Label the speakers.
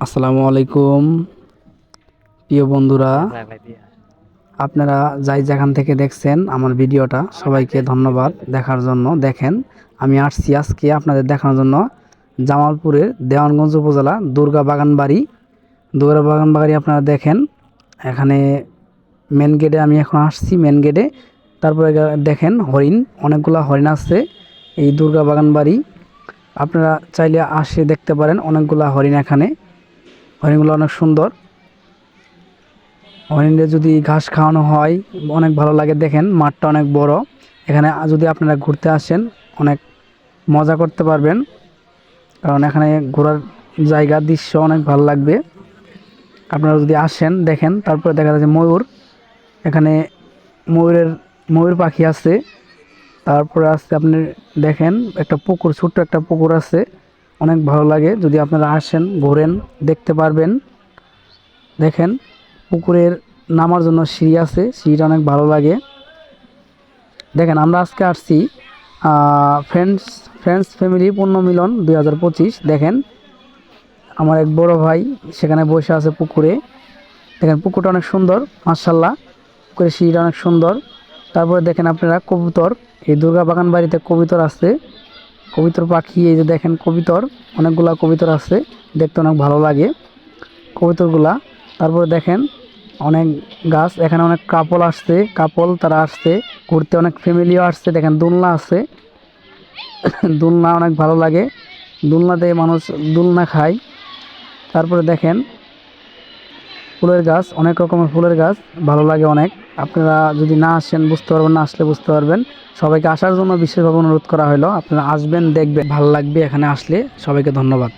Speaker 1: আসসালামু আলাইকুম প্রিয় বন্ধুরা, আপনারা যাই যেখান থেকে দেখছেন আমার ভিডিওটা, সবাইকে ধন্যবাদ দেখার জন্য। দেখেন, আমি আসছি আজকে আপনাদের দেখানোর জন্য জামালপুরের দেওয়ানগঞ্জ উপজেলা দুর্গা বাগানবাড়ি আপনারা দেখেন। এখানে মেন গেটে আমি এখন আসছি, মেন গেটে। তারপরে দেখেন হরিণ, অনেকগুলা হরিণ আছে এই দুর্গা বাগানবাড়ি। আপনারা চাইলে আসে দেখতে পারেন, অনেকগুলা হরিণ এখানে। হরিণগুলো অনেক সুন্দর। হরিণদের যদি ঘাস খাওয়ানো হয় অনেক ভালো লাগে। দেখেন মাঠটা অনেক বড়, এখানে যদি আপনারা ঘুরতে আসেন অনেক মজা করতে পারবেন, কারণ এখানে ঘোরার জায়গা দৃশ্য অনেক ভালো লাগবে। আপনারা যদি আসেন দেখেন। তারপরে দেখা যাচ্ছে ময়ূর, এখানে ময়ূর পাখি আছে। তারপরে আছে আপনি দেখেন একটা পুকুর, ছোট্ট একটা পুকুর আছে, অনেক ভালো লাগে। যদি আপনারা আসেন ঘোরেন দেখতে পারবেন। দেখেন পুকুরের নামার জন্য সিঁড়ি আছে, সিঁড়িটা অনেক ভালো লাগে। দেখেন আমরা আজকে আসছি ফ্রেন্ডস ফ্যামিলি পুণ্যমিলন 2025। দেখেন আমার এক বড় ভাই সেখানে বসে আছে পুকুরে। দেখেন পুকুরটা অনেক সুন্দর, মার্শাল্লাহ। পুকুরের সিঁড়িটা অনেক সুন্দর। তারপরে দেখেন আপনারা কবুতর, এই দুর্গা বাগান বাড়িতে কবুতর আছে, কবুতর পাখি। এই যে দেখেন কবুতর, অনেকগুলা কবুতর আছে, দেখতে অনেক ভালো লাগে কবুতরগুলা। তারপরে দেখেন অনেক গাছ, এখানে অনেক কাপল তারা আসছে ঘুরতে, অনেক ফ্যামিলিও আসছে। দেখেন দোলনা আছে, দোলনা অনেক ভালো লাগে, দোলনাতে মানুষ দোলনা খায়। তারপরে দেখেন ফুলের গাছ, অনেক রকমের ফুলের গাছ, ভালো লাগে অনেক। আপনারা যদি না আসেন বুঝতে পারবেন না, আসলে বুঝতে পারবেন। সবাইকে আসার জন্য বিশেষভাবে অনুরোধ করা হলো, আপনারা আসবেন দেখবেন, ভালো লাগবে এখানে আসলে। সবাইকে ধন্যবাদ।